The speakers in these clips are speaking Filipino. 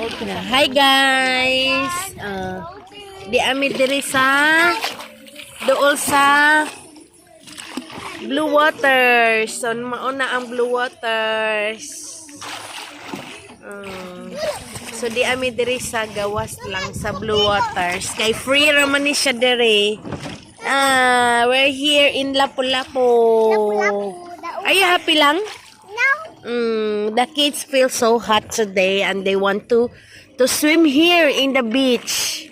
Hi guys. Di ami diri sa dool sa Blue Waters. So mauna ang Blue Waters. So di ami diri sa gawas lang sa Blue Waters. Kay free raman ni siya diri. We're here in Lapu-Lapu. Are you happy lang? The kids feel so hot today and they want to swim here in the beach.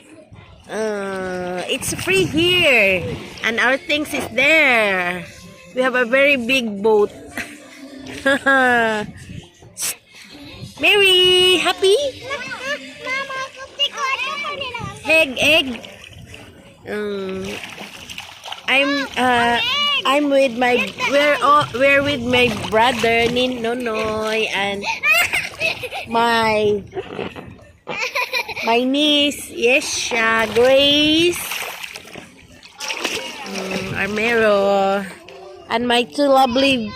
It's free here and our things is there. We have a very big boat. Mary, happy? Egg. I'm with my we're with my brother Nonoy and my niece Yesha, Grace, Armero, and my two lovely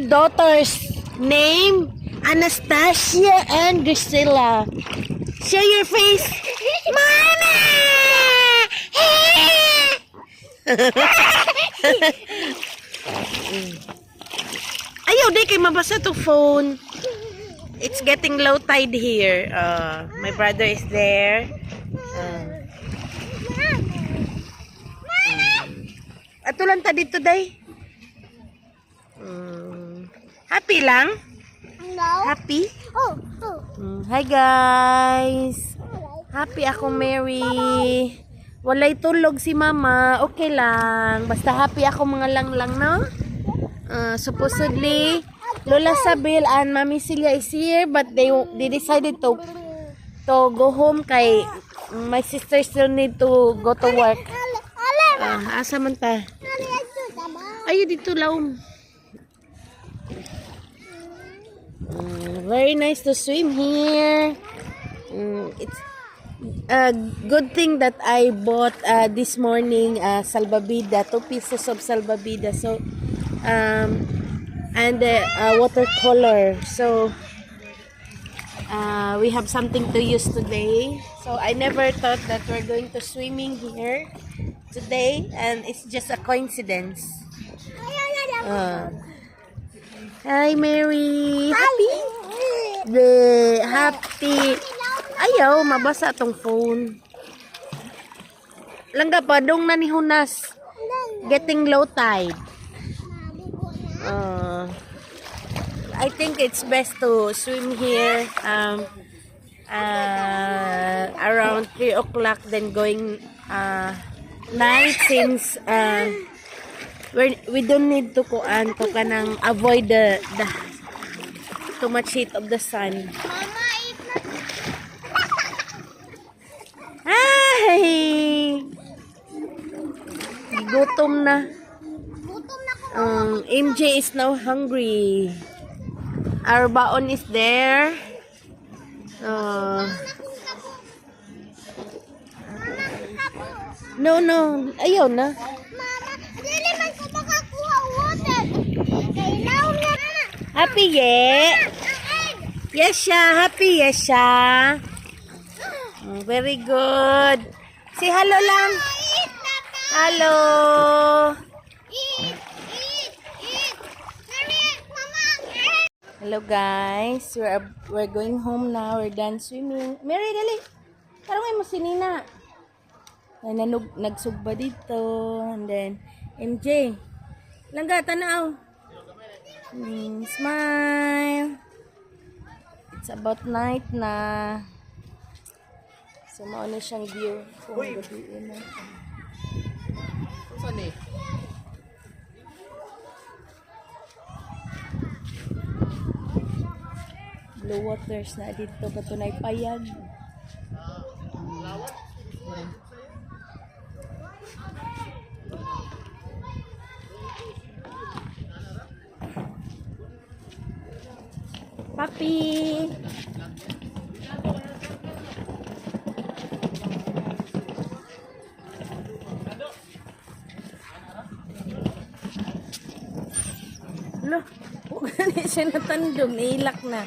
daughters named Anastasia and Priscilla. Show your face, Mama. Ayaw, di kay mabasa to phone. It's getting low tide here. My brother is there. Atulan ta dito, day. Happy lang? Happy? Hi guys. Happy ako, Mary. Walay tulog si mama, okay lang. Basta happy ako mga lang, no? Supposedly, Lola Sabil and Mami Celia is here, but they decided to go home kay my sister still need to go to work. Asa man ta? Ayo dito laom. Very nice to swim here. It's a good thing that I bought this morning salbabida, 2 pieces of salbabida. So and watercolor. So we have something to use today. So I never thought that we're going to swimming here today, and it's just a coincidence. Hi Mary, happy? Happy. Ayaw, mabasa tong phone. Langga pa, dong na ni Hunas. Getting low tide. I think it's best to swim here around 3 o'clock, then going night, since we don't need to kanang avoid the too much heat of the sun. Ay! Gutom na. MJ is now hungry. Our baon is there. No. Ayaw na. Happy Yesha, happy Yesha. Very good. Say hello lang. Hello. Hello guys. We're going home now. We're done swimming. Mary, dali. Tarong mo si Nina. Ay, nagsugba dito. And then, MJ. Langga, tanaw. Smile. It's about night na. So, mauna siyang view. So, gabiin na. Saan eh? Blue Waters na dito. Katunay payag. Papi! Lo, Huwag na siya natandog, nailak na.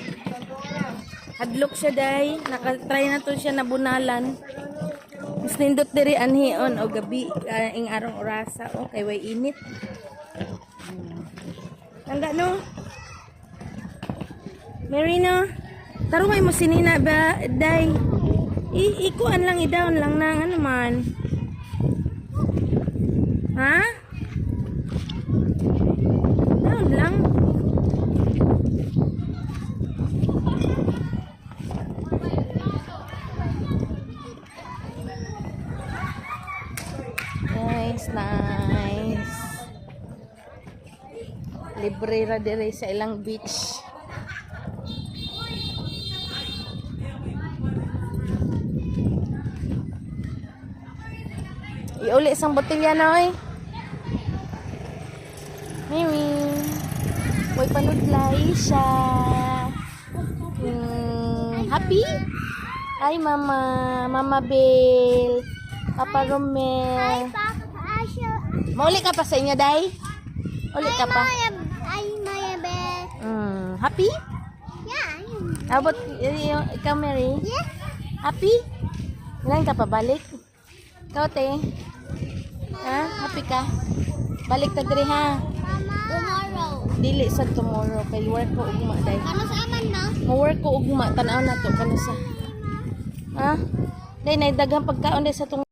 Hadlok siya day. Nakatry na to siya na bunalan. Mas nindot diri anhion o gabi ing arong orasa o kay way init. Tanda no? Marino, tarungay mo sinina ba day? Ikuan lang i-down lang nang ano man. Ha? Down lang. Nice. Libre ra dire sa ilang beach. Iuli isang botelya na oy. Mimi. Way panudlay siya. Happy? Ay mama, Mama Bel, Papa Romel. Mauli ka pa sa inyo, day? Uli ka pa. Ay, Maya Beth. Happy? Yeah. How about ikaw, Mary? Yeah. Happy? Ilan ka pa balik? Ikaw, te? Ha? Happy ka? Balik ta diri ha? Tomorrow. Dili sa tomorrow. Kay work ko ugma, day. Ano sa aman na? Ma-work ko ugma. Tanaw na to. Kano sa? Ha? Day, naidaghang pagkaon day sa tong